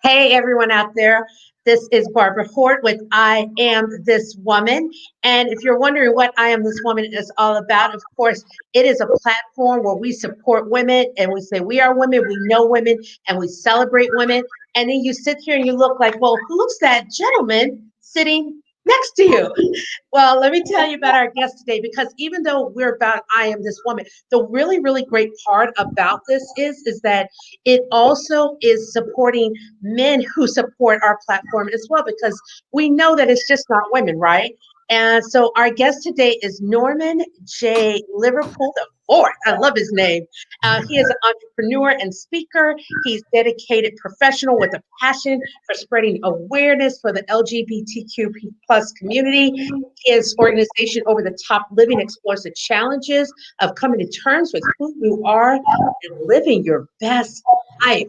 Hey, everyone out there. This is Barbara Hort with I Am This Woman. And if you're wondering what I Am This Woman is all about, of course, it is a platform where we support women and we say we are women, we know women, and we celebrate women. And then you sit here and you look like, well, who's that gentleman sitting next to you? Well, let me tell you about our guest today because even though we're about I Am This Woman, the really, really great part about this is that it also is supporting men who support our platform as well, because we know that it's just not women, right? And so our guest today is Norman J. Liverpool the Fourth. I love his name. He is an entrepreneur and speaker. He's dedicated professional with a passion for spreading awareness for the LGBTQ plus community. His organization, Over the Top Living, explores the challenges of coming to terms with who you are and living your best life.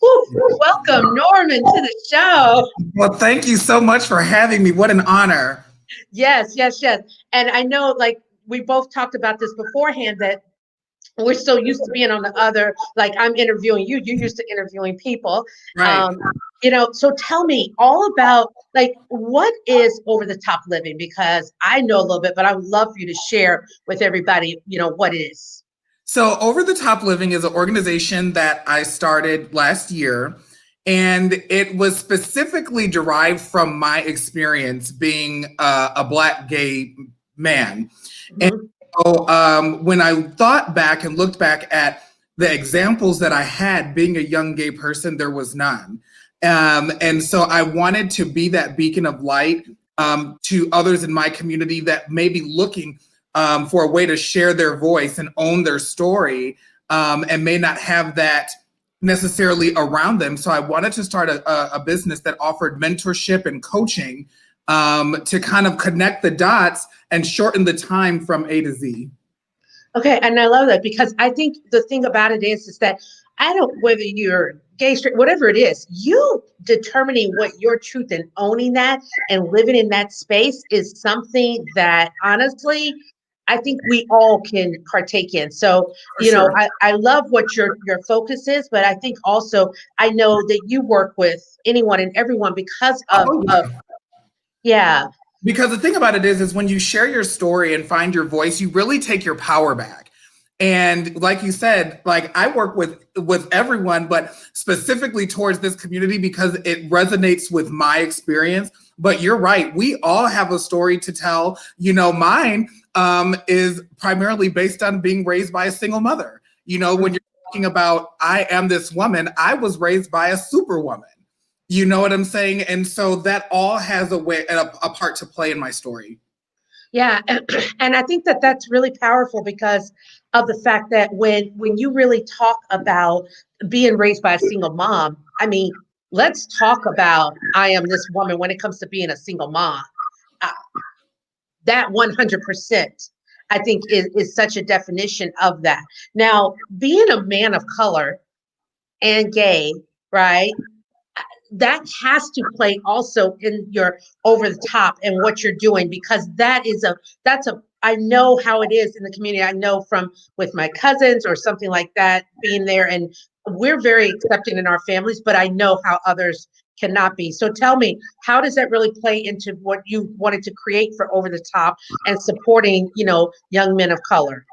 Woo, welcome, Norman, to the show. Well, thank you so much for having me. What an honor. Yes, yes, yes. And I know, like, we both talked about this beforehand, that we're so used to being on the other, like I'm interviewing you, you're used to interviewing people. Right. Um, so tell me all about, like, what is Over the Top Living? Because I know a little bit, but I would love for you to share with everybody, what it is. So, Over the Top Living is an organization that I started last year, and it was specifically derived from my experience being a Black gay man. And Mhm. so, when I thought back and looked back at the examples that I had being a young gay person, there was none. And so I wanted to be that beacon of light to others in my community that may be looking for a way to share their voice and own their story, and may not have that necessarily around them. So I wanted to start a business that offered mentorship and coaching to kind of connect the dots and shorten the time from A to Z. Okay, and I love that because I think the thing about it is that I don't, whether you're gay, straight, whatever it is, you determining what your truth and owning that and living in that space is something that honestly I think we all can partake in. So, For sure. I love what your focus is, but I think also I know that you work with anyone and everyone because Oh, of yeah. yeah. Because the thing about it is when you share your story and find your voice, you really take your power back. And like you said, like I work with everyone, but specifically towards this community because it resonates with my experience. But you're right, we all have a story to tell. Mine is primarily based on being raised by a single mother. When you're talking about I am this woman, I was raised by a superwoman. You know what I'm saying? And so that all has a part to play in my story. Yeah, and I think that that's really powerful because of the fact that when you really talk about being raised by a single mom, I mean, let's talk about I am this woman when it comes to being a single mom. Uh, that 100%, I think, is such a definition of that. Now, being a man of color and gay, right? That has to play also in your over the top and what you're doing, because that's a I know how it is in the community. I know from with my cousins or something like that being there, and we're very accepting in our families, but I know how others cannot be. So tell me, how does that really play into what you wanted to create for Over the Top and supporting, young men of color?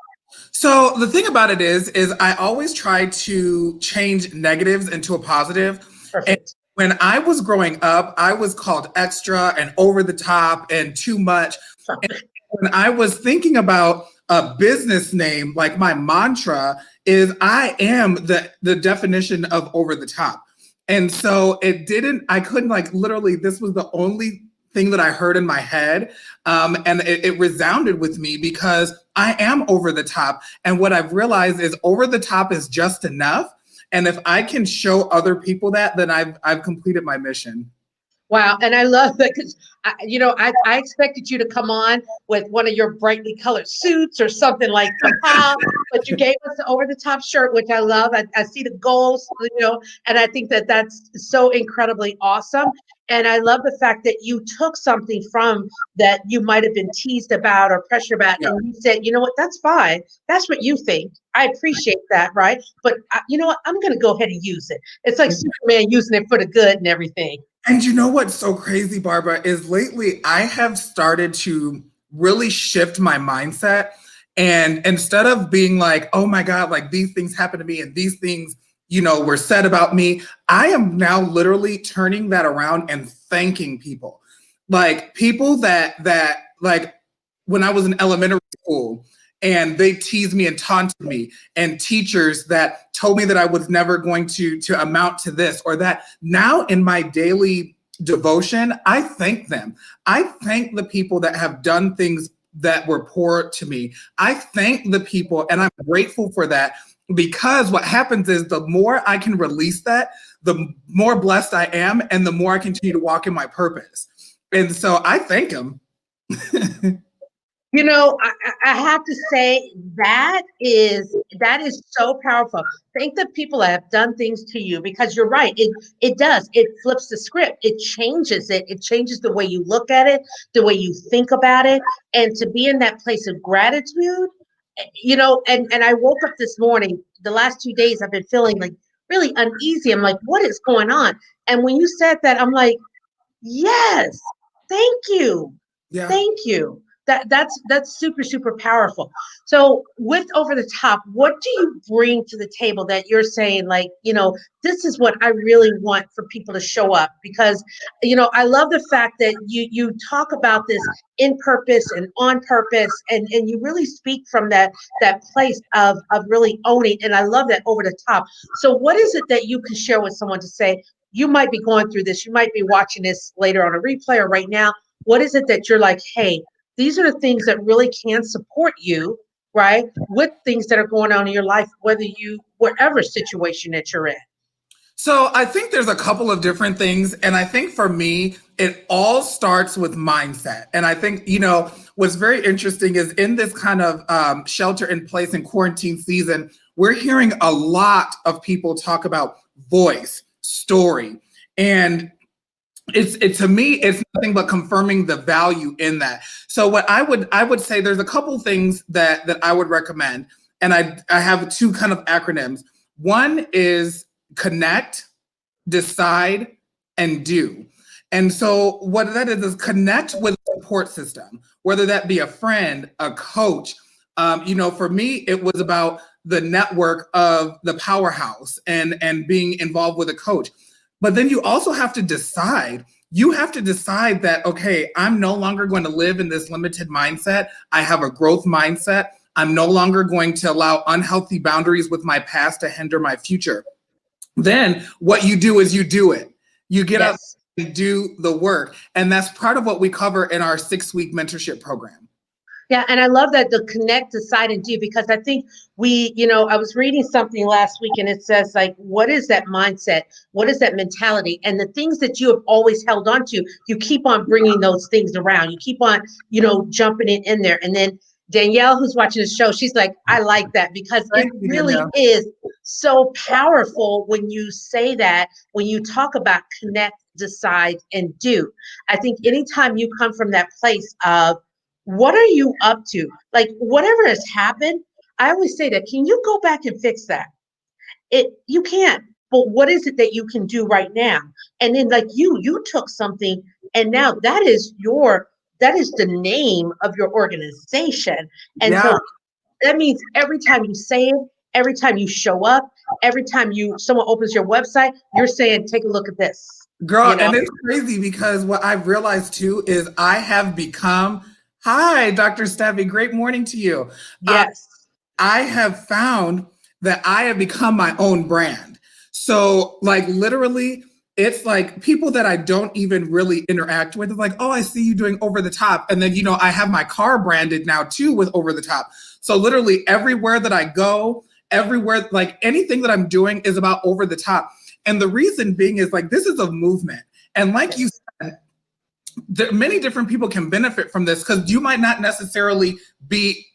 So the thing about it is I always try to change negatives into a positive. And Perfect. when I was growing up, I was called extra and over the top and too much. And when I was thinking about a business name, like my mantra is I am the definition of over the top. And so I couldn't, like, literally, this was the only thing that I heard in my head. And it resounded with me because I am over the top. And what I've realized is over the top is just enough. And if I can show other people that, then I've completed my mission. Wow, and I love that because I expected you to come on with one of your brightly colored suits or something like kapow, but you gave us the over the top shirt, which I love. I see the goals, and I think that that's so incredibly awesome. And I love the fact that you took something from that you might have been teased about or pressured about, Yeah. and you said, you know what, that's fine. That's what you think. I appreciate that, right? But you know what, I'm going to go ahead and use it. It's like Superman using it for the good and everything. And you know what's so crazy, Barbara, is lately I have started to really shift my mindset. And instead of being like, oh my God, like these things happen to me and these things, were said about me, I am now literally turning that around and thanking people. Like people that like when I was in elementary school and they teased me and taunted me, and teachers that told me that I was never going to amount to this or that. Now in my daily devotion, I thank them. I thank the people that have done things that were poor to me. I thank the people and I'm grateful for that, because what happens is the more I can release that, the more blessed I am and the more I continue to walk in my purpose. And so I thank them. I have to say that is so powerful. Thank the people that have done things to you, because you're right. It does. It flips the script. It changes it. It changes the way you look at it, the way you think about it, and to be in that place of gratitude. And I woke up this morning. The last 2 days, I've been feeling like really uneasy. I'm like, what is going on? And when you said that, I'm like, yes, thank you. Yeah. Thank you. That's super, super powerful. So with over the top, what do you bring to the table that you're saying, like, this is what I really want for people to show up? Because, I love the fact that you talk about this in purpose and on purpose, and you really speak from that place of really owning. And I love that over the top. So what is it that you can share with someone to say, you might be going through this, you might be watching this later on a replay or right now? What is it that you're like, hey, these are the things that really can support you, right? With things that are going on in your life, whatever situation that you're in. So I think there's a couple of different things. And I think for me, it all starts with mindset. And I think, what's very interesting is in this kind of shelter in place and quarantine season, we're hearing a lot of people talk about voice, story. And to me, it's nothing but confirming the value in that. So what I would say, there's a couple things that I would recommend. And I have two kind of acronyms. One is connect, decide, and do. And so what that is connect with a support system, whether that be a friend, a coach. For me, it was about the network of the powerhouse and being involved with a coach. But then you also have to decide. You have to decide that, okay, I'm no longer going to live in this limited mindset. I have a growth mindset. I'm no longer going to allow unhealthy boundaries with my past to hinder my future. Then what you do is you do it. You get out Yes. and do the work. And that's part of what we cover in our 6-week mentorship program. Yeah, and I love that, the connect, decide, and do, because I think I was reading something last week and it says, like, what is that mindset? What is that mentality? And the things that you have always held on to, you keep on bringing those things around. You keep on, jumping in there. And then Danielle, who's watching the show, she's like, I like that, because it Thank you, really Danielle. is so powerful when you say that, when you talk about connect, decide, and do. I think anytime you come from that place of, what are you up to? Like, whatever has happened, I always say that, can you go back and fix that? You can't. But what is it that you can do right now? And then, like, you took something, and now that is the name of your organization. And Yeah, so that means every time you say it, every time you show up, every time someone opens your website, you're saying, take a look at this. girl. You know? And it's crazy because what I've realized too is I have become, hi, Dr. Stabby, great morning to you. Uh, Yes. I have found that I have become my own brand. So, like, literally, it's like people that I don't even really interact with. It's like, oh, I see you doing over the top. And then, I have my car branded now too with over the top. So, literally, everywhere that I go, everywhere, like anything that I'm doing is about over the top. And the reason being is like, this is a movement. And like you Yes. said, many different people can benefit from this, because you might not necessarily be,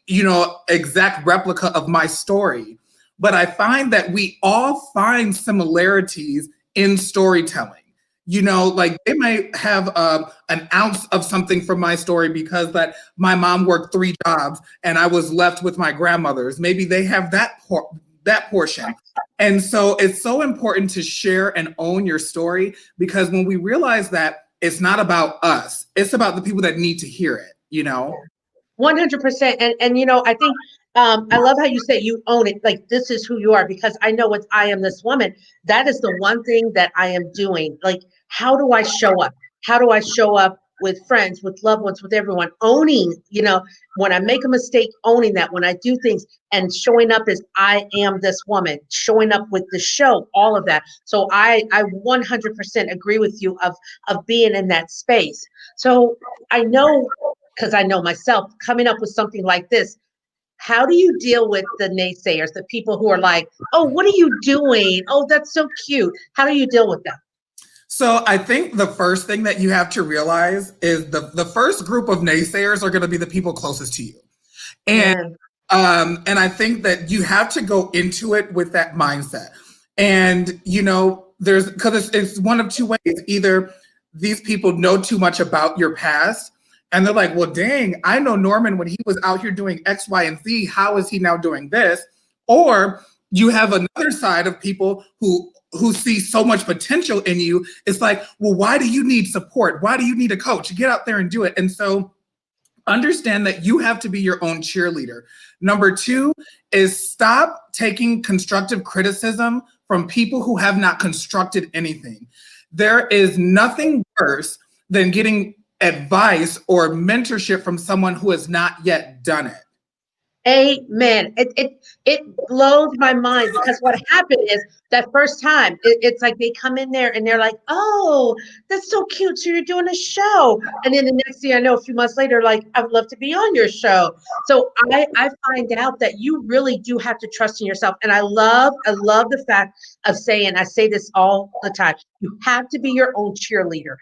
exact replica of my story, but I find that we all find similarities in storytelling. Like they might have an ounce of something from my story because that my mom worked 3 jobs and I was left with my grandmothers. Maybe they have that portion. And so it's so important to share and own your story, because when we realize that it's not about us, it's about the people that need to hear it. 100%. And I think I love how you say you own it. Like, this is who you are, because I know what I am this woman. That is the one thing that I am doing. Like, how do I show up? How do I show up with friends, with loved ones, with everyone? Owning, when I make a mistake, owning that. When I do things and showing up as I am this woman, showing up with the show, all of that. So I 100% agree with you of being in that space. So I know, because I know myself, coming up with something like this, how do you deal with the naysayers, the people who are like, oh, what are you doing? Oh, that's so cute. How do you deal with them? So I think the first thing that you have to realize is the first group of naysayers are going to be the people closest to you. And Man, and I think that you have to go into it with that mindset. And there's, because it's one of two ways. Either these people know too much about your past, and they're like, well, dang, I know Norman when he was out here doing X, Y, and Z. How is he now doing this? Or you have another side of people who see so much potential in you. It's like, well, why do you need support? Why do you need a coach? Get out there and do it. And so understand that you have to be your own cheerleader. Number 2 is stop taking constructive criticism from people who have not constructed anything. There is nothing worse than getting advice or mentorship from someone who has not yet done it. amen. It blows my mind, because what happened is that first time, it's like they come in there and they're like, oh, that's so cute. So you're doing a show. And then the next thing I know, a few months later, like, I would love to be on your show. So I find out that you really do have to trust in yourself. And I love the fact of saying, I say this all the time, you have to be your own cheerleader.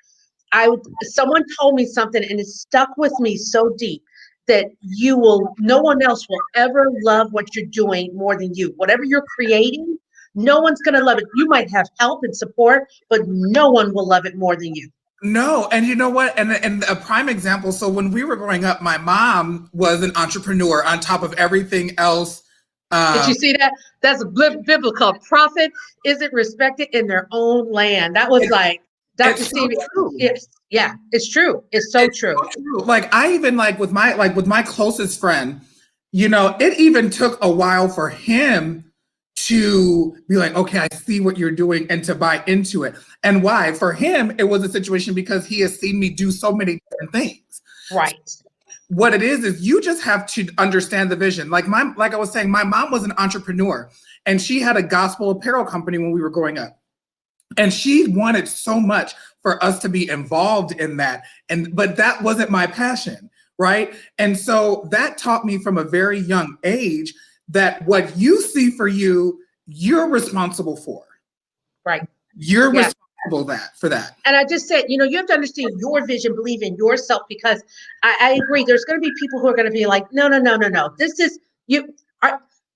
Someone told me something and it stuck with me so deep, that no one else will ever love what you're doing more than you. Whatever you're creating, no one's going to love it. You might have help and support, but no one will love it more than you. No, and you know what? And a prime example. So when we were growing up, my mom was an entrepreneur on top of everything else. Did you see that? That's biblical. Prophet isn't respected in their own land. That was like Dr. It's so Stevie. true. Yes, yeah, it's true. It's so It's true. so true. Like I even with my closest friend, it even took a while for him to be like, okay, I see what you're doing, and to buy into it. And why? For him, it was a situation because he has seen me do so many different things. Right. What it is you just have to understand the vision. Like I was saying, my mom was an entrepreneur, and she had a gospel apparel company when we were growing up. And she wanted so much for us to be involved in that. But that wasn't my passion, right? And so that taught me from a very young age that what you see for you, you're responsible for. Right. You're Yeah. responsible for that. And I just said, you have to understand your vision, believe in yourself, because I agree. There's going to be people who are going to be like, no, no, no, no, no. This is you.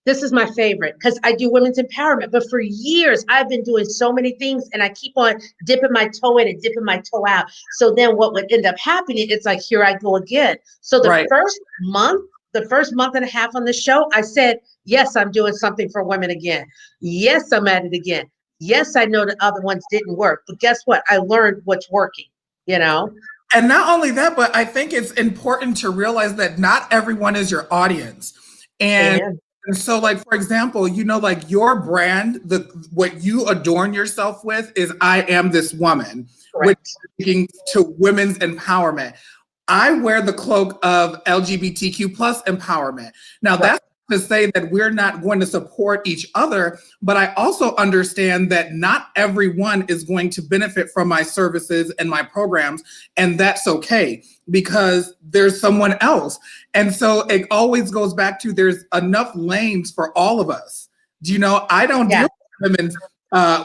This is my favorite, because I do women's empowerment. But for years, I've been doing so many things, and I keep on dipping my toe in and dipping my toe out. So then what would end up happening, it's like, here I go again. So Right. the first month and a half on the show, I said, yes, I'm doing something for women again. Yes, I'm at it again. Yes, I know the other ones didn't work, but guess what? I learned what's working, you know? And not only that, but I think it's important to realize that not everyone is your audience. And Amen. And so, like, for example, like your brand, what you adorn yourself with is I am this woman, which Correct. is speaking to women's empowerment. I wear the cloak of LGBTQ plus empowerment. Now, Right. that's to say that we're not going to support each other, but I also understand that not everyone is going to benefit from my services and my programs, and that's okay because there's someone else. And so it always goes back to there's enough lanes for all of us. I don't deal Yeah. with women's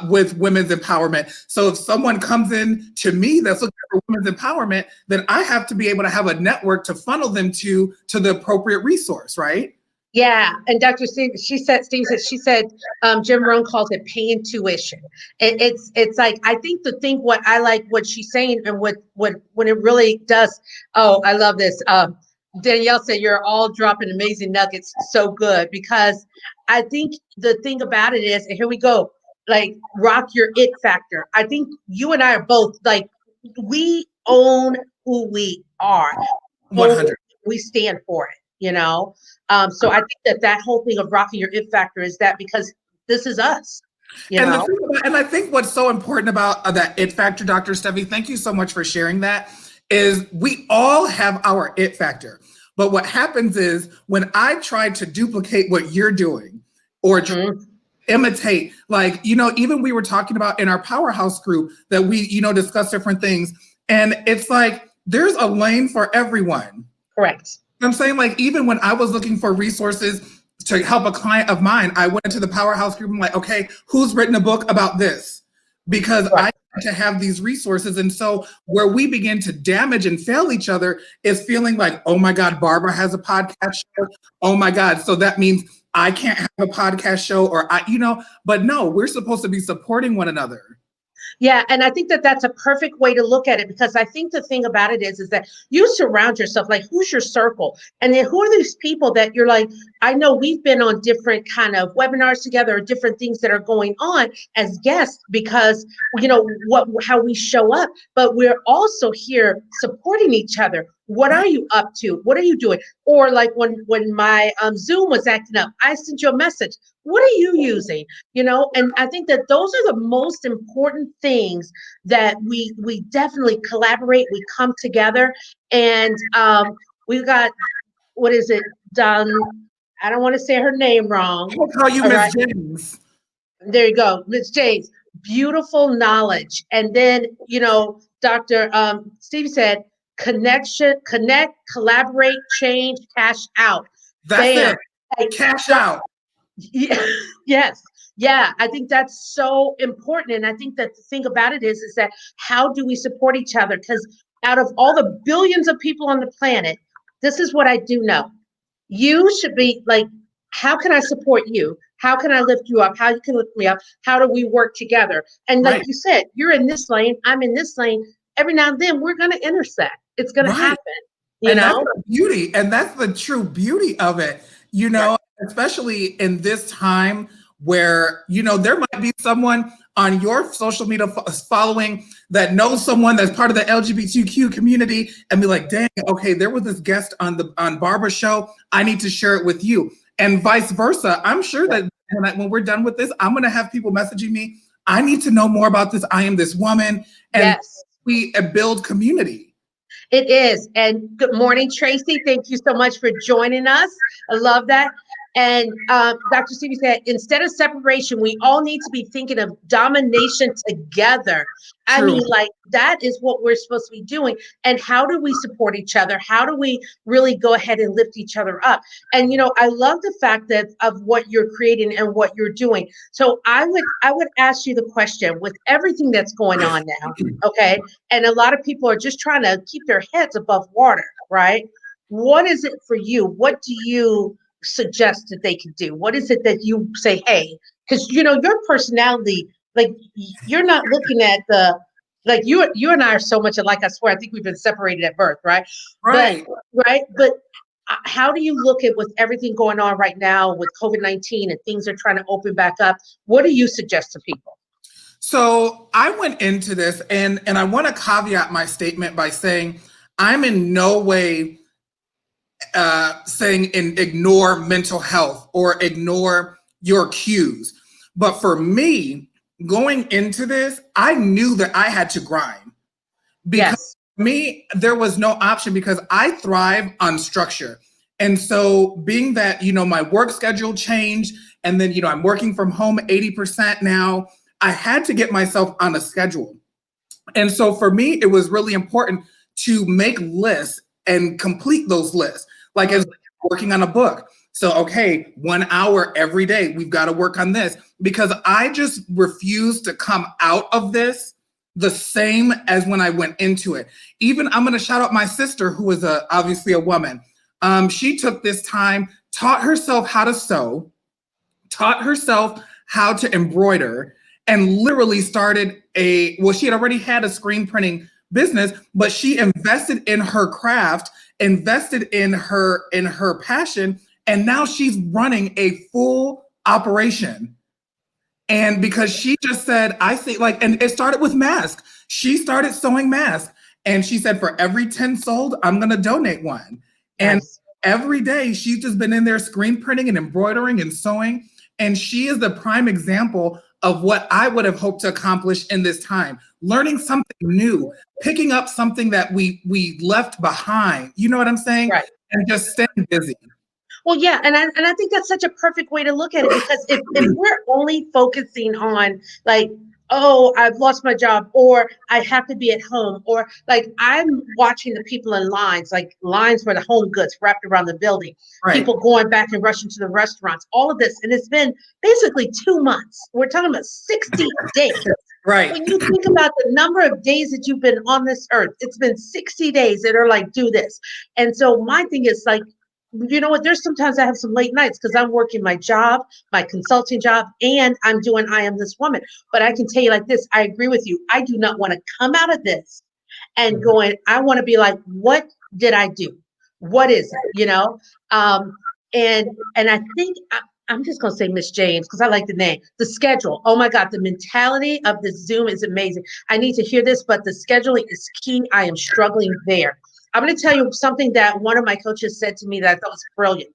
with women's empowerment. So if someone comes in to me that's looking for women's empowerment, then I have to be able to have a network to funnel them to the appropriate resource, right? Yeah, and Dr. Steve, she said, Jim Rohn calls it paying tuition. It's like I think what I like what she's saying and what when it really does. Oh, I love this. Danielle said you're all dropping amazing nuggets, so good because I think the thing about it is, and here we go, like rock your it factor. I think you and I are both like we own who we are, own 100. we stand for it, you know. So I think that whole thing of rocking your it factor is that because this is us, you And know. and I think what's so important about that it factor, Dr. Steffi, thank you so much for sharing that, is we all have our it factor. But what happens is when I try to duplicate what you're doing or Mhm. imitate, like, even we were talking about in our powerhouse group that we, discuss different things. And it's like, there's a lane for everyone. Correct. I'm saying, like, even when I was looking for resources to help a client of mine, I went into the powerhouse group. I'm like, okay, who's written a book about this? Because Right. I had to have these resources. And so where we begin to damage and fail each other is feeling like, oh my God, Barbara has a podcast show. Oh my God. So that means I can't have a podcast show or but no, we're supposed to be supporting one another. Yeah, and I think that that's a perfect way to look at it because I think the thing about it is that you surround yourself like who's your circle, and then who are these people that you're like. I know we've been on different kind of webinars together, or different things that are going on as guests because what how we show up, but we're also here supporting each other. What are you up to? What are you doing? Or like when my Zoom was acting up, I sent you a message. What are you using? And I think that those are the most important things that we definitely collaborate, we come together, and we've got, what is it, done. I don't want to say her name wrong. I'll call you All Miss right, James. there you go, Miss James. Beautiful knowledge. And then Dr. Steve said connect, collaborate, change, cash out. That's Bam. it. Like, Cash out. yeah, yes. Yeah, I think that's so important. And I think that the thing about it is that how do we support each other? Because out of all the billions of people on the planet, this is what I do know. You should be like, how can I support you? How can I lift you up? How you can lift me up? How do we work together? And like Right. you said, you're in this lane, I'm in this lane. Every now and then we're gonna intersect. It's gonna Right. happen, you And that's know? the beauty, and that's the true beauty of it, Right. especially in this time where, there might be someone on your social media following that knows someone that's part of the LGBTQ community and be like, dang, okay, there was this guest on Barbara's show. I need to share it with you. And vice versa. I'm sure that when we're done with this, I'm going to have people messaging me. I need to know more about this. I am this woman. And Yes. we build community. It is. And good morning, Tracy. Thank you so much for joining us. I love that. And Dr. Stevie said, instead of separation, we all need to be thinking of domination together. I True. mean, like that is what we're supposed to be doing. And how do we support each other? How do we really go ahead and lift each other up? And I love the fact that of what you're creating and what you're doing. So I would ask you the question with everything that's going on now, okay? And a lot of people are just trying to keep their heads above water, right? What is it for you? What do you suggest that they can do? What is it that you say, hey, because your personality, like you're not looking at the like you and I are so much alike. I swear, I think we've been separated at birth, right? But Right. but how do you look at with everything going on right now with COVID-19 and things are trying to open back up? What do you suggest to people? So I went into this and I want to caveat my statement by saying I'm in no way saying ignore mental health or ignore your cues. But for me, going into this, I knew that I had to grind because Yes. for me, there was no option because I thrive on structure. And so being that, my work schedule changed and then, I'm working from home 80% now, I had to get myself on a schedule. And so for me, it was really important to make lists and complete those lists, like as working on a book. So, okay, 1 hour every day, we've got to work on this because I just refuse to come out of this the same as when I went into it. Even I'm going to shout out my sister, who is obviously a woman. She took this time, taught herself how to sew, taught herself how to embroider, and literally started she had already had a screen printing business, but she invested in her craft, invested in her passion, and now she's running a full operation. And because she just said, I think like, and it started with masks. She started sewing masks. And she said, for every 10 sold, I'm going to donate one. And Nice. every day she's just been in there screen printing and embroidering and sewing. And she is the prime example of what I would have hoped to accomplish in this time. Learning something new, picking up something that we left behind. You know what I'm saying? Right. And just staying busy. Well, yeah, and I think that's such a perfect way to look at it because if we're only focusing on like, oh, I've lost my job, or I have to be at home, or like I'm watching the people in lines, like lines for the home goods wrapped around the building, Right. people going back and rushing to the restaurants, all of this, and it's been basically 2 months. We're talking about 60 days. Right. When you think about the number of days that you've been on this earth, it's been 60 days that are like, do this. And so my thing is like, you know what? There's sometimes I have some late nights because I'm working my job, my consulting job, and I'm doing I Am This Woman. But I can tell you like this, I agree with you. I do not want to come out of this and going, I want to be like, what did I do? What is it? You know? And I think I'm just gonna say Miss James because I like the name. The schedule. Oh my God, the mentality of the Zoom is amazing. I need to hear this, but the scheduling is key. I am struggling there. I'm going to tell you something that one of my coaches said to me that I thought was brilliant.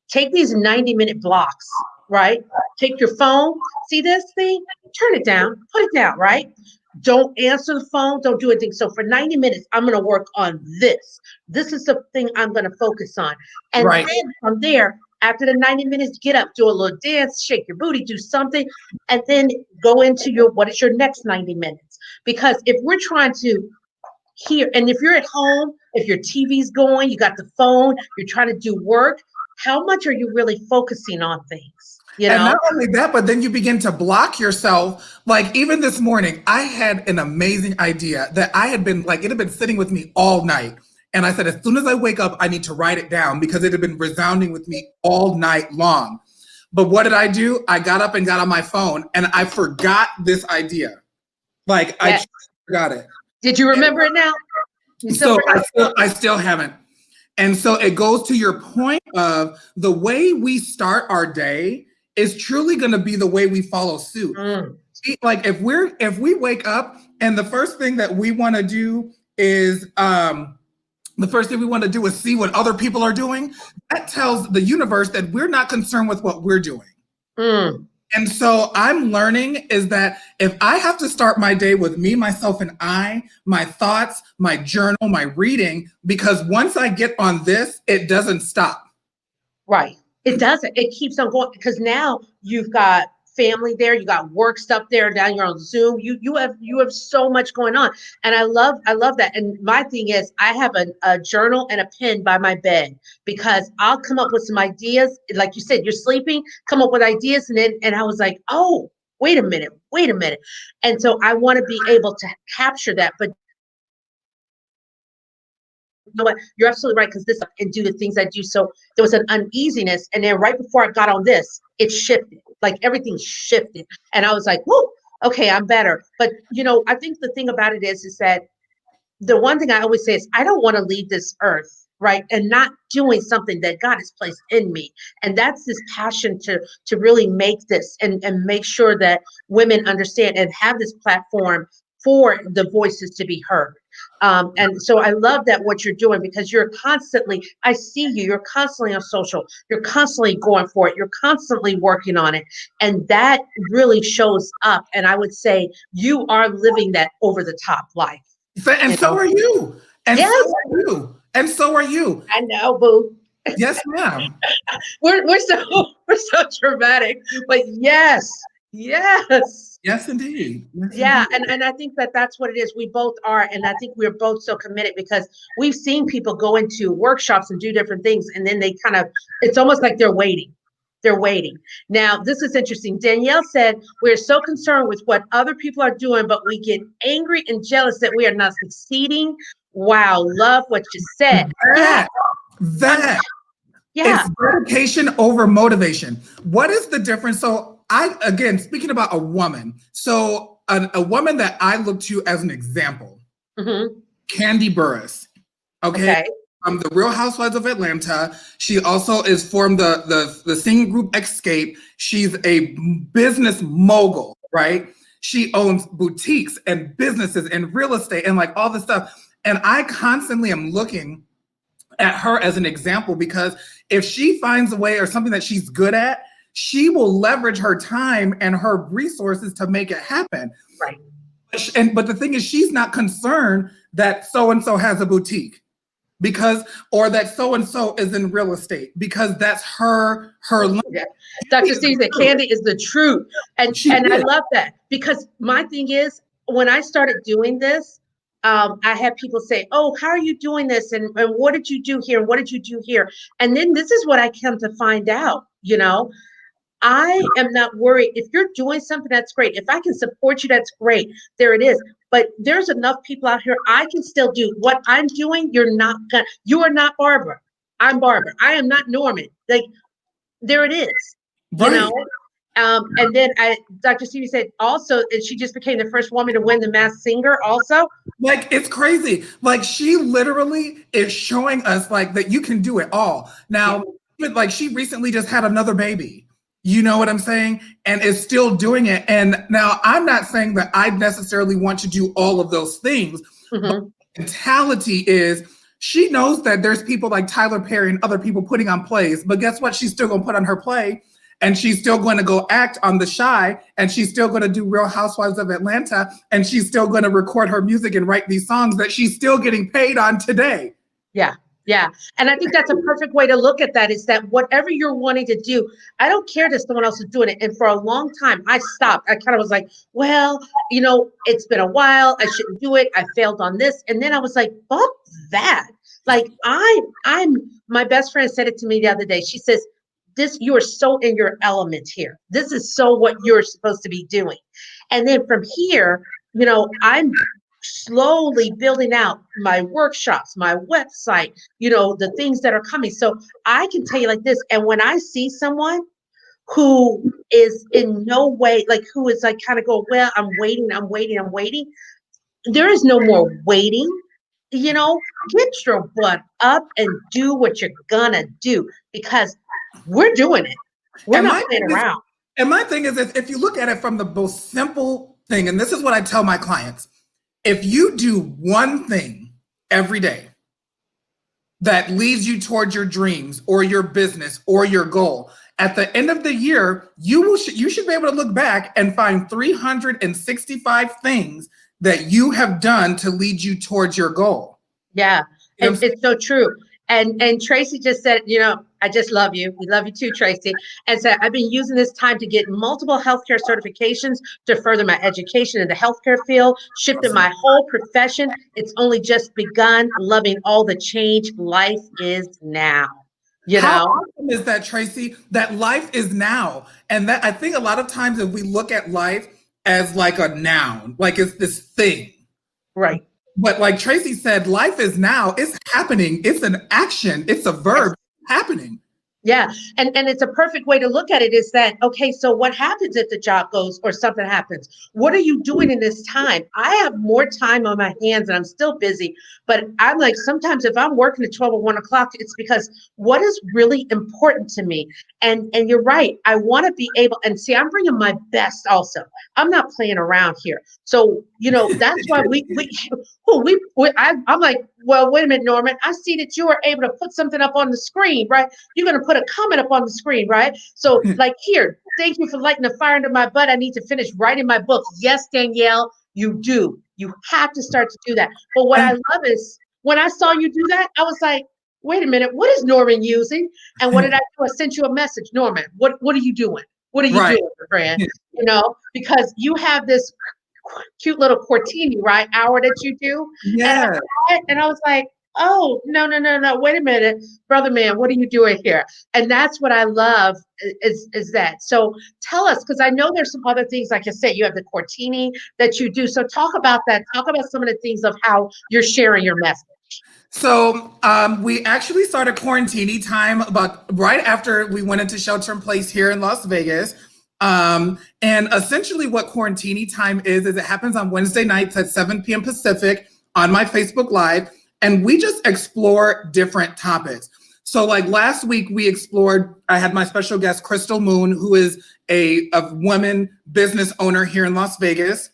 Take these 90-minute blocks, right? Take your phone, see this thing, turn it down, put it down, right? Don't answer the phone, don't do anything. So for 90 minutes, I'm going to work on this. This is the thing I'm going to focus on. And Right. then from there, after the 90 minutes, get up, do a little dance, shake your booty, do something, and then go into what is your next 90 minutes? Because if we're trying to here. And if you're at home, if your TV's going, you got the phone, you're trying to do work, how much are you really focusing on things? You And not know? only that, but then you begin to block yourself. Like even this morning, I had an amazing idea that I had been like, it had been sitting with me all night. And I said, as soon as I wake up, I need to write it down because it had been resounding with me all night long. But what did I do? I got up and got on my phone and I forgot this idea. Like I Yeah. just forgot it. Did you remember it now? You still So forgot? I still haven't. And so it goes to your point of the way we start our day is truly going to be the way we follow suit. Mm, Like if we wake up and the first thing that we want to do is the first thing we want to do is see what other people are doing, that tells the universe that we're not concerned with what we're doing. mm. And so I'm learning is that if I have to start my day with me, myself, and I, my thoughts, my journal, my reading, because once I get on this, it doesn't stop. Right. It doesn't. It keeps on going because now you've got family there, you got work stuff there. Now you're on Zoom. You have so much going on, and I love that. And my thing is, I have a journal and a pen by my bed because I'll come up with some ideas. Like you said, you're sleeping, come up with ideas, and I was like, oh, wait a minute, and so I want to be able to capture that, but know what? You're absolutely right because this and do the things I do. So there was an uneasiness, and then right before I got on this, it shifted. Like everything shifted, and I was like, "Whoa, okay, I'm better." But I think the thing about it is that the one thing I always say is I don't want to leave this earth, right, and not doing something that God has placed in me, and that's this passion to really make this and make sure that women understand and have this platform for the voices to be heard. And so I love that what you're doing because you're constantly, I see you, you're constantly on social, you're constantly going for it, you're constantly working on it. And that really shows up. And I would say you are living that over the top life. And You so know? are you. And so Yes, are you. And so are you. I know, boo. Yes, ma'am. We're so we're so dramatic, but yes, Yes. Yes, indeed. Yes, Yeah, indeed. and I think that that's what it is. We both are, and I think we're both so committed because we've seen people go into workshops and do different things, and then they kind of, it's almost like they're waiting. They're waiting. Now, this is interesting. Danielle said, we're so concerned with what other people are doing, but we get angry and jealous that we are not succeeding. Wow, love what you said. Yeah, That, that. yeah. It's dedication over motivation. What is the difference? So, again, speaking about a woman, so a woman that I look to as an example, Hmm. Candy Burris, okay, Okay. from the Real Housewives of Atlanta. She also is from the singing group Escape. She's a business mogul, right? She owns boutiques and businesses and real estate and like all this stuff. And I constantly am looking at her as an example because if she finds a way or something that she's good at, she will leverage her time and her resources to make it happen. Right. But the thing is, she's not concerned that so and so has a boutique because or that so and so is in real estate because that's her lane. Yeah. Dr. Steve said Candy is the truth. She And I did. love that because my thing is when I started doing this, I had people say, "Oh, how are you doing this? And what did you do here? What did you do here?" And then this is what I come to find out, I am not worried. If you're doing something, that's great. If I can support you, that's great. There it is. But there's enough people out here. I can still do what I'm doing. You're not gonna. You are not Barbara. I'm Barbara. I am not Norman. Like there it is. You know. Right. And then Dr. Stevie said also, and she just became the first woman to win the Masked Singer. Also, Like it's crazy. Like she literally is showing us like that you can do it all. yeah. Now, like she recently just had another baby. You know what I'm saying? And is still doing it. And now I'm not saying that I necessarily want to do all of those things, but Hmm. the mentality is she knows that there's people like Tyler Perry and other people putting on plays, but guess what? She's still gonna put on her play and she's still going to go act on The Shy, and she's still going to do Real Housewives of Atlanta, and she's still going to record her music and write these songs that she's still getting paid on today. Yeah. Yeah. And I think that's a perfect way to look at that is that whatever you're wanting to do, I don't care that someone else is doing it. And for a long time, I stopped. I kind of was like, well, it's been a while. I shouldn't do it. I failed on this. And then I was like, fuck that. Like my best friend said it to me the other day. She says, you are so in your element here. This is so what you're supposed to be doing. And then from here, I'm slowly building out my workshops, my website, the things that are coming. So I can tell you like this. And when I see someone who is in no way, like who is like kind of go, well, I'm waiting, I'm waiting, I'm waiting. There is no more waiting. Get your butt up and do what you're gonna do because we're doing it. We're And not my playing thing is, around. and my thing is if you look at it from the most simple thing, and this is what I tell my clients, if you do one thing every day that leads you towards your dreams or your business or your goal, at the end of the year, you should be able to look back and find 365 things that you have done to lead you towards your goal. Yeah, You know what I'm it's so true. And Tracy just said, I just love you. We love you too, Tracy. And said, I've been using this time to get multiple healthcare certifications to further my education in the healthcare field, shifted saying? my whole profession. It's only just begun. Loving all the change life is now. You How know, awesome is that, Tracy? That life is now. And that I think a lot of times if we look at life as like a noun, like it's this thing. right. But like Tracy said, life is now. It's happening. It's an action. It's a Yes. verb happening. Yeah. And it's a perfect way to look at it is that, okay, so what happens if the job goes or something happens? What are you doing in this time? I have more time on my hands and I'm still busy. But I'm like, sometimes if I'm working at 12 or 1 o'clock, it's because what is really important to me? And you're right. I want to be able, and see, I'm bringing my best also. I'm not playing around here. So, that's why I'm like, well, wait a minute, Norman. I see that you were able to put something up on the screen, right? You're going to put a comment up on the screen, right? So, like, here, thank you for lighting the fire under my butt. I need to finish writing my book. Yes, Danielle, you do. You have to start to do that. But what I And love is when I saw you do that, I was like, wait a minute, what is Norman using? And what did I do? I sent you a message, Norman. What are you doing? What are you Right. doing, friend? You know, because you have this cute little cortini, right? Hour that you do. And Yeah. I was like, oh, no, no, no, no. Wait a minute, brother man, what are you doing here? And that's what I love is that. So tell us, because I know there's some other things, like I said, you have the cortini that you do. So talk about that. Talk about some of the things of how you're sharing your message. So we actually started quarantini time about right after we went into shelter in place here in Las Vegas. And essentially, what quarantini time is it happens on Wednesday nights at 7 p.m. Pacific on my Facebook Live, and we just explore different topics. So, like last week, we explored. I had my special guest, Crystal Moon, who is a woman business owner here in Las Vegas.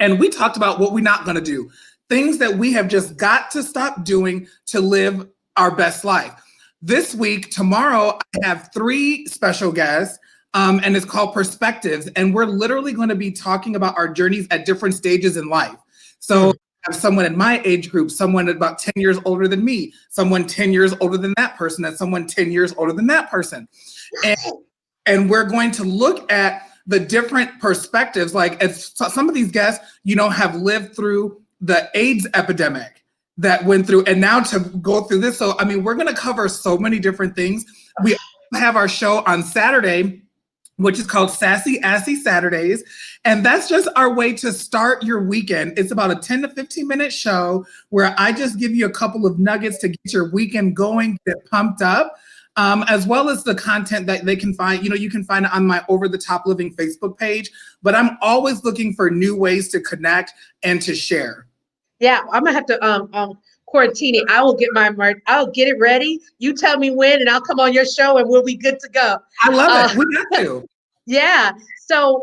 And we talked about what we're not going to do, things that we have just got to stop doing to live our best life. This week, tomorrow, I have three special guests, and it's called Perspectives. And we're literally going to be talking about our journeys at different stages in life. So, I have someone in my age group, someone about 10 years older than me, someone 10 years older than that person, and someone 10 years older than that person. And we're going to look at the different perspectives. Like some of these guests, have lived through the AIDS epidemic that went through, and now to go through this. So, I mean, we're going to cover so many different things. We have our show on Saturday, which is called Sassy Assy Saturdays. And that's just our way to start your weekend. It's about a 10 to 15 minute show where I just give you a couple of nuggets to get your weekend going, get pumped up. As well as the content that they can find. You can find it on my Over the Top Living Facebook page, but I'm always looking for new ways to connect and to share. Yeah, I'm gonna have to quarantine. I will get my merch. I'll get it ready. You tell me when, and I'll come on your show, and we'll be good to go. I love it. We got to. Yeah. So,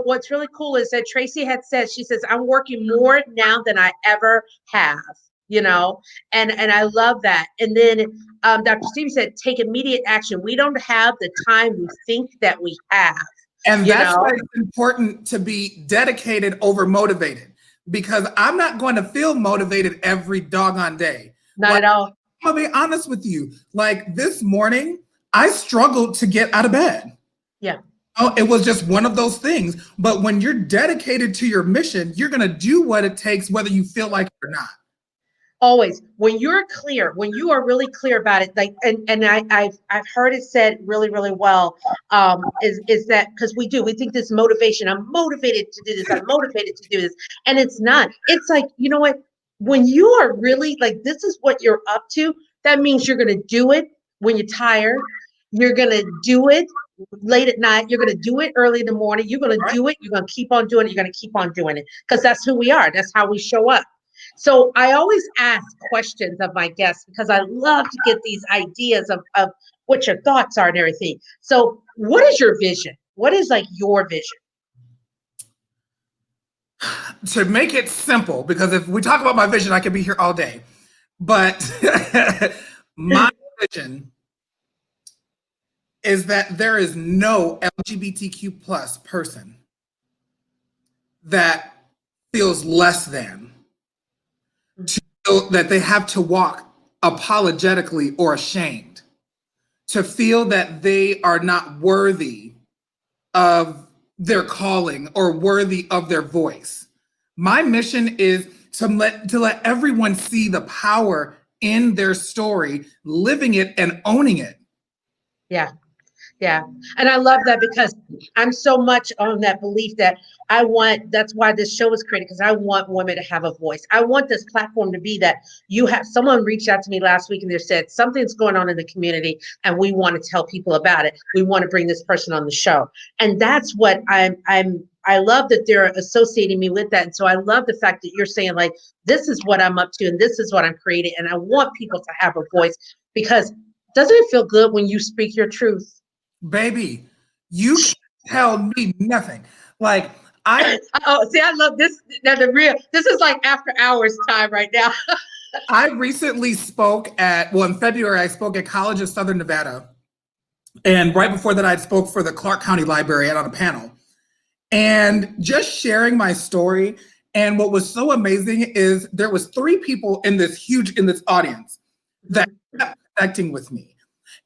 what's really cool is that Tracy had said, she says, I'm working more now than I ever have, and I love that. And then Dr. Steve said, take immediate action. We don't have the time we think that we have, And that's why it's important to be dedicated over motivated, because I'm not going to feel motivated every doggone day. Not at all. I'm going to be honest with you. Like this morning, I struggled to get out of bed. Yeah. Oh, it was just one of those things. But when you're dedicated to your mission, you're going to do what it takes, whether you feel like it or not. Always, when you're clear, when you are really clear about it, like, and I've heard it said really, really well, is that because we think this motivation, I'm motivated to do this, I'm motivated to do this, and it's not. It's like, you know what? When you are really like, this is what you're up to, that means you're going to do it when you're tired. You're going to do it late at night. You're going to do it early in the morning. You're going to do it. You're going to keep on doing it. You're going to keep on doing it because that's who we are. That's how we show up. So I always ask questions of my guests because I love to get these ideas of what your thoughts are and everything. So what is your vision? What is like your vision? To make it simple, because if we talk about my vision, I could be here all day. But my vision is that there is no LGBTQ plus person that feels less than, to feel that they have to walk apologetically or ashamed, to feel that they are not worthy of their calling or worthy of their voice. My mission is to let everyone see the power in their story, living it and owning it. Yeah. Yeah. And I love that because I'm so much on that belief that that's why this show was created, because I want women to have a voice. I want this platform to be that someone reached out to me last week and they said, something's going on in the community and we want to tell people about it. We want to bring this person on the show. And that's what I love that they're associating me with that. And so I love the fact that you're saying like, this is what I'm up to and this is what I'm creating. And I want people to have a voice, because doesn't it feel good when you speak your truth? Baby, you can't tell me nothing. Like I see, I love this. Now this is like after hours time right now. I recently in February, I spoke at College of Southern Nevada. And right before that, I spoke for the Clark County Library on a panel. And just sharing my story. And what was so amazing is there was three people in this audience that kept connecting with me.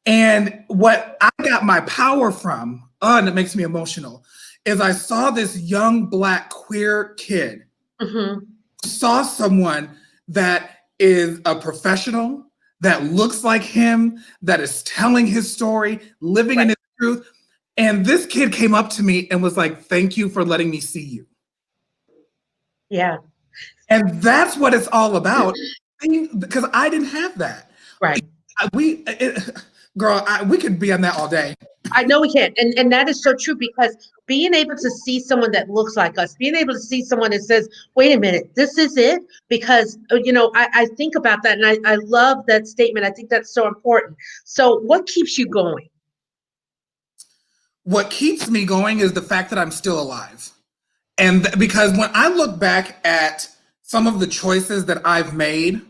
And what I got my power from oh, and it makes me emotional, is I saw this young Black queer kid, Mm-hmm. saw someone that is a professional, that looks like him, that is telling his story, living in Right. his truth. And this kid came up to me and was like, thank you for letting me see you. Yeah. And that's what it's all about. Because I didn't have that. Right. We, girl, we could be on that all day. I know we can. And that is so true because being able to see someone that looks like us, being able to see someone that says, wait a minute, this is it. Because, I think about that and I love that statement. I think that's so important. So, what keeps you going? What keeps me going is the fact that I'm still alive. And because when I look back at some of the choices that I've made,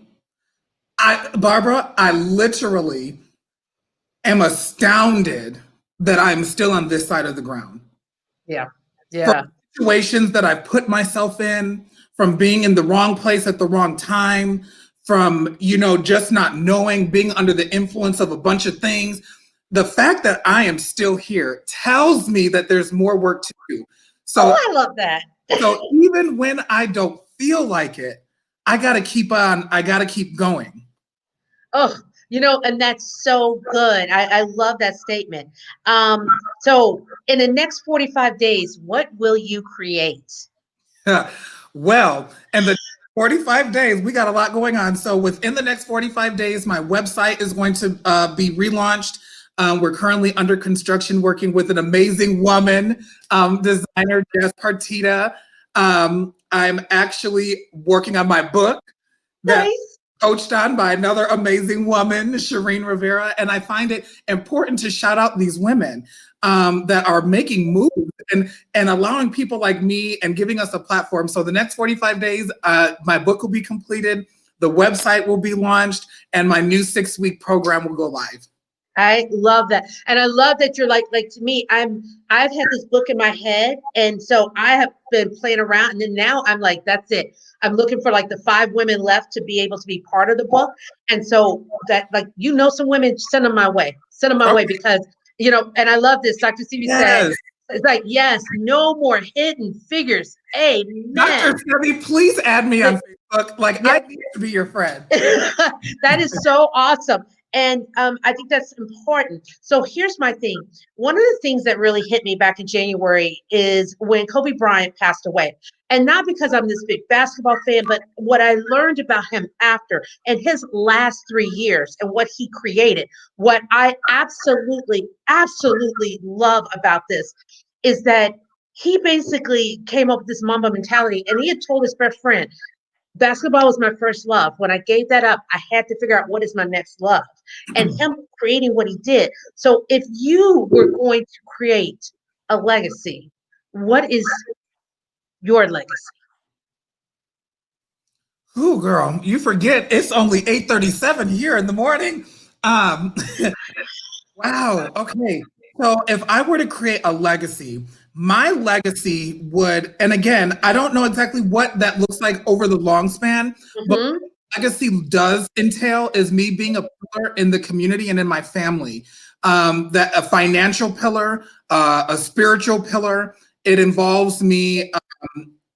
Barbara, I literally am astounded that I'm still on this side of the ground. Yeah. From Yeah. situations that I've put myself in, from being in the wrong place at the wrong time, from, just not knowing, being under the influence of a bunch of things. The fact that I am still here tells me that there's more work to do. Oh, So, I love that. so even when I don't feel like it, I got to keep on, I got to keep going. Oh, and that's so good. I love that statement. So in the next 45 days, what will you create? Well, and the 45 days, we got a lot going on. So within the next 45 days, my website is going to be relaunched. We're currently under construction working with an amazing woman, designer, Jess Partita. I'm actually working on my book that Nice. coached on by another amazing woman, Shireen Rivera. And I find it important to shout out these women that are making moves and allowing people like me and giving us a platform. So the next 45 days, my book will be completed, the website will be launched, and my new 6-week program will go live. I love that. And I love that you're like to me, I've had this book in my head. And so I have been playing around. And then now I'm like, that's it. I'm looking for like the 5 women left to be able to be part of the book. And so that like some women, send them my way. Send them my way Okay. because, and I love this. Dr. Stevie said, Yes. it's like, yes, no more hidden figures. Dr. Amen. Sebi, please add me on Facebook. Like, I Yep. need to be your friend. That is so awesome. And I think that's important. So here's my thing. One of the things that really hit me back in January is when Kobe Bryant passed away. And not because I'm this big basketball fan, but what I learned about him after and his last 3 years and what he created. What I absolutely, absolutely love about this is that he basically came up with this Mamba mentality and he had told his best friend, basketball was my first love. When I gave that up, I had to figure out what is my next love. And him creating what he did. So if you were going to create a legacy, what is your legacy? Ooh, girl, you forget it's only 8:37 here in the morning. Um, wow. Okay. So if I were to create a legacy, my legacy would, and again, I don't know exactly what that looks like over the long span, but Mm-hmm. legacy does entail is me being a pillar in the community and in my family. That a financial pillar, a spiritual pillar. It involves me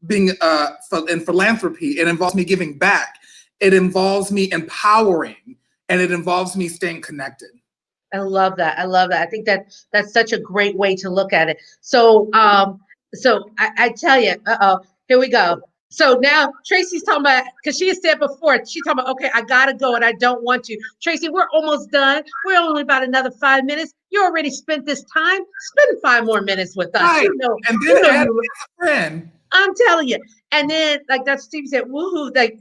being in philanthropy. It involves me giving back. It involves me empowering, and it involves me staying connected. I love that. I love that. I think that that's such a great way to look at it. So I tell you, here we go. So now Tracy's talking about because she has said before, she's talking about, okay, I gotta go and I don't want to. Tracy, we're almost done. We're only about another 5 minutes. You already spent this time. Spend 5 more minutes with us. Right. And then You know add me you as a friend. I'm telling you. And then, like Dr. Steve said, woohoo, like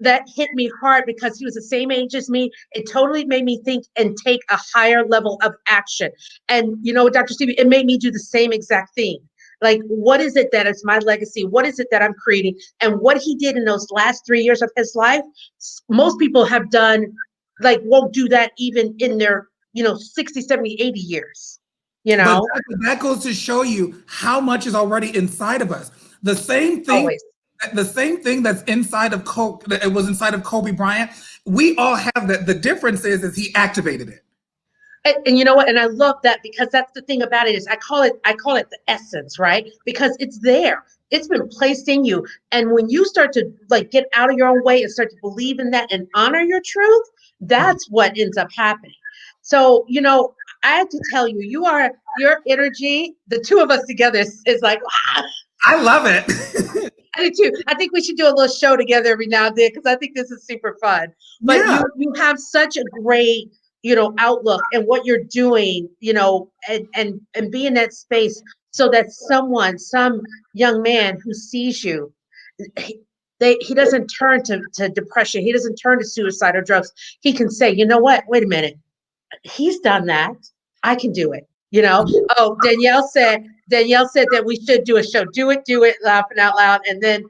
that hit me hard because he was the same age as me. It totally made me think and take a higher level of action. And Dr. Steve, it made me do the same exact thing. Like, what is it that is my legacy? What is it that I'm creating? And what he did in those last 3 years of his life, most people have done, like, won't do that even in their, 60, 70, 80 years, you But know, that goes to show you how much is already inside of us. The same thing, always. the same thing that's inside of Kobe, it was inside of Kobe Bryant. We all have that. The difference is he activated it. And you know what? And I love that because that's the thing about it is I call it the essence, right? Because it's there. It's been placed in you. And when you start to like get out of your own way and start to believe in that and honor your truth, that's what ends up happening. So, I have to tell you, your energy, the two of us together is like, wow. I love it. I do too. I think we should do a little show together every now and then because I think this is super fun. But Yeah. you have such a great, outlook and what you're doing, and be in that space so that some young man who sees you, he, he doesn't turn to depression, he doesn't turn to suicide or drugs. He can say, you know what? Wait a minute, he's done that. I can do it. Oh, Danielle said that we should do a show. Do it, laughing out loud. And then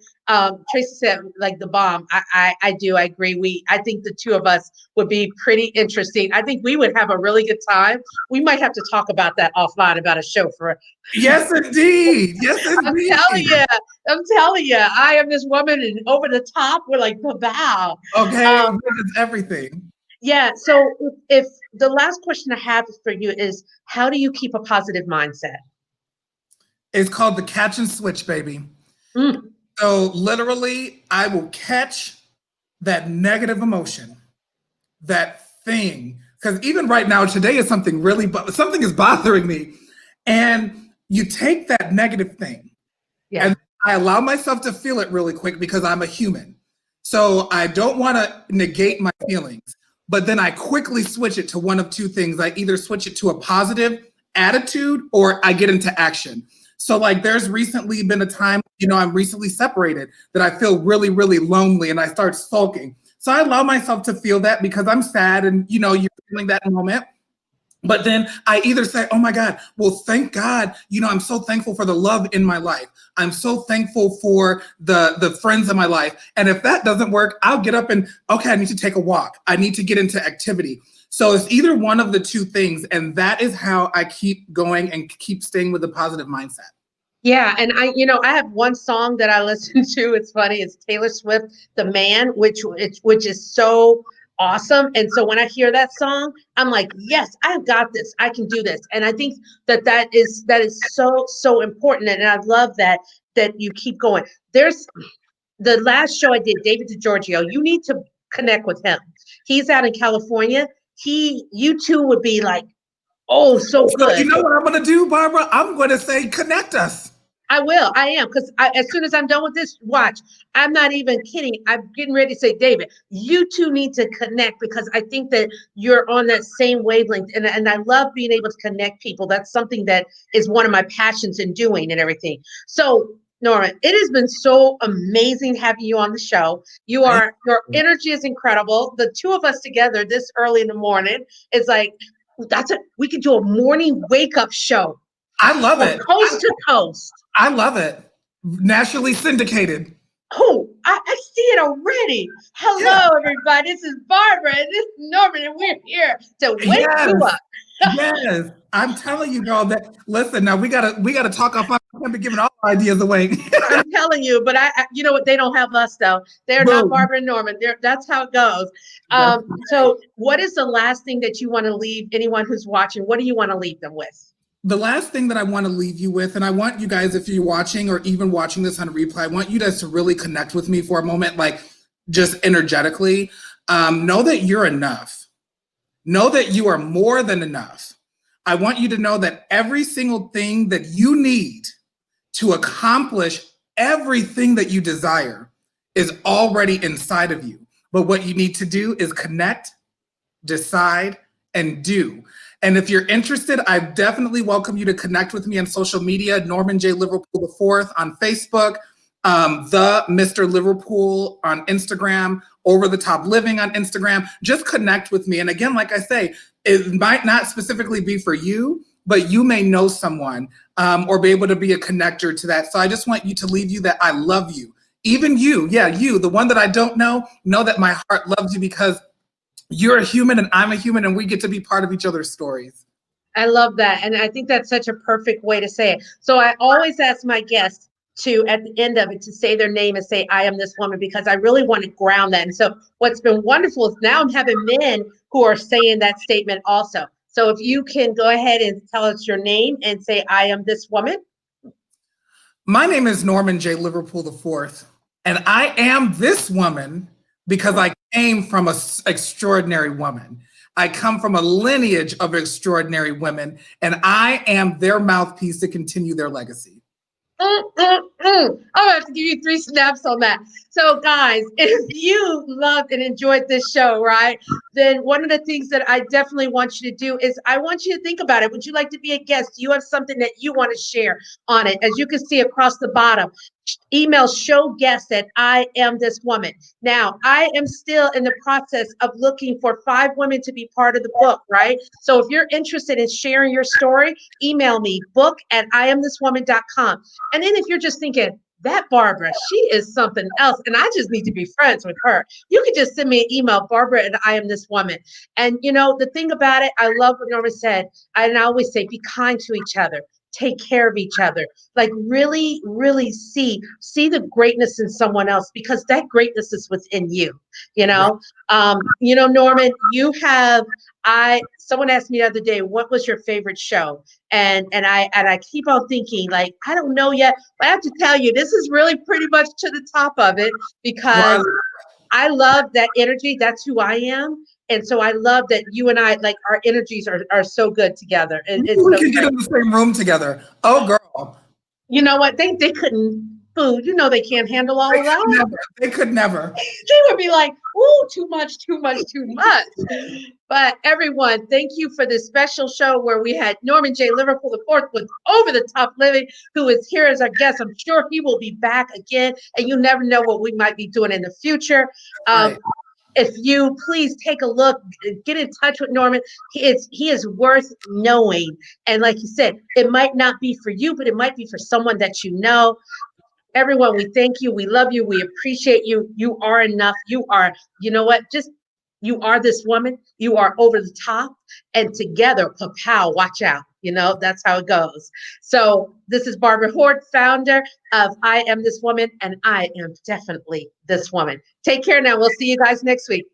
Tracy said, like the bomb. I do. I agree. I think the two of us would be pretty interesting. I think we would have a really good time. We might have to talk about that offline about a show for. Yes, indeed. Yes, I'm indeed. telling you. I'm telling you. I am this woman, and over the top, we're like, wow. Okay, it's everything. Yeah. So if the last question I have for you is, how do you keep a positive mindset? It's called the catch and switch, baby. Mm, So literally, I will catch that negative emotion, that thing. Because even right now, today is something is bothering me. And you take that negative thing, yeah. and I allow myself to feel it really quick because I'm a human. So I don't want to negate my feelings, but then I quickly switch it to one of two things. I either switch it to a positive attitude or I get into action. So like there's recently been a time, I'm recently separated that I feel really, really lonely and I start sulking. So I allow myself to feel that because I'm sad and you're feeling that moment. But then I either say, oh my God, well, thank God, I'm so thankful for the love in my life. I'm so thankful for the friends in my life. And if that doesn't work, I'll get up and, okay, I need to take a walk. I need to get into activity. So it's either one of the two things. And that is how I keep going and keep staying with a positive mindset. Yeah, and I have one song that I listen to. It's funny. It's Taylor Swift, "The Man," which is so awesome. And so when I hear that song, I'm like, yes, I've got this. I can do this. And I think that is so important. And I love that you keep going. There's the last show I did, David DiGiorgio. You need to connect with him. He's out in California. You two would be like, oh, so So you good. know what I'm going to do, Barbara? I'm going to say, connect us. I will. I am, because as soon as I'm done with this, watch. I'm not even kidding. I'm getting ready to say, David, you two need to connect because I think that you're on that same wavelength, and I love being able to connect people. That's something that is one of my passions in doing and everything. So, Norma, it has been so amazing having you on the show. Your energy is incredible. The two of us together this early in the morning is like we could do a morning wake up show I love from it. coast to coast. I love it. Nationally syndicated. Oh, I see it already. Yeah. Hello, everybody. This is Barbara and this is Norman, and we're here to wake you Yes. up. Yes. I'm telling you, girl, that listen, now we gotta talk off. I can't be giving all our ideas away. I'm telling you, but you know what? They don't have us though. They're not Boom. Barbara and Norman. That's how it goes. That's So, what is the last thing that you want to leave anyone who's watching? What do you want to leave them with? the last thing that I want to leave you with, and I want you guys, if you're watching or even watching this on a replay, I want you guys to really connect with me for a moment, like just energetically. Know that you're enough. Know that you are more than enough. I want you to know that every single thing that you need to accomplish everything that you desire is already inside of you. But what you need to do is connect, decide, and do. And if you're interested, I definitely welcome you to connect with me on social media, Norman J. Liverpool IV on Facebook, the Mr. Liverpool on Instagram, Over the Top Living on Instagram. Just connect with me. And again, like I say, it might not specifically be for you, but you may know someone or be able to be a connector to that. So I just want you to leave you that I love you. Even you, yeah, you, the one that I don't know that my heart loves you because you're a human and I'm a human and we get to be part of each other's stories. I love that. And I think that's such a perfect way to say it. So I always ask my guests to, at the end of it, to say their name and say, I am this woman, because I really want to ground that. And so what's been wonderful is now I'm having men who are saying that statement also. So if you can go ahead and tell us your name and say, I am this woman. My name is Norman J. Liverpool IV, and I am this woman because I came from an extraordinary woman. I come from a lineage of extraordinary women, and I am their mouthpiece to continue their legacy. I'll have to give you 3 snaps on that. So, guys, if you loved and enjoyed this show, right, then one of the things that I definitely want you to do is I want you to think about it. Would you like to be a guest? Do you have something that you want to share on it? As you can see across the bottom, email show guest at I am this woman. Now, I am still in the process of looking for 5 women to be part of the book, right? So if you're interested in sharing your story, email me book at iamthiswoman.com. And then if you're just thinking, that Barbara, she is something else, and I just need to be friends with her, you could just send me an email, Barbara at I am this woman. And you know, the thing about it, I love what Norma said, and I always say, be kind to each other, take care of each other, like really see the greatness in someone else, because that greatness is within you, you Right. know. Norman, you have, I someone asked me the other day, what was your favorite show? And I keep on thinking, like, I don't know yet, but I have to tell you, this is really pretty much to the top of it, Well, because I love that energy. That's who I am. And so I love that you and I, like, our energies are so good together. It's we so can get great. in the same room together. Oh, girl, You know what? They couldn't food. You know, they can't handle all they of could that. never. They could never. They would be like, "Ooh, too much, too much, too much." But everyone, thank you for this special show where we had Norman J. Liverpool the Fourth with Over the Top Living, who is here as our guest. I'm sure he will be back again, and you never know what we might be doing in the future. Um, Right. if you please take a look, get in touch with Norman. He is worth knowing. And like you said, it might not be for you, but it might be for someone that you know. Everyone, we thank you. We love you. We appreciate you. You are enough. You are, you know what? Just, you are this woman. You are over the top. And together, kapow, watch out. You know, that's how it goes. So this is Barbara Hort, founder of I Am This Woman, and I am definitely this woman. Take care now. We'll see you guys next week.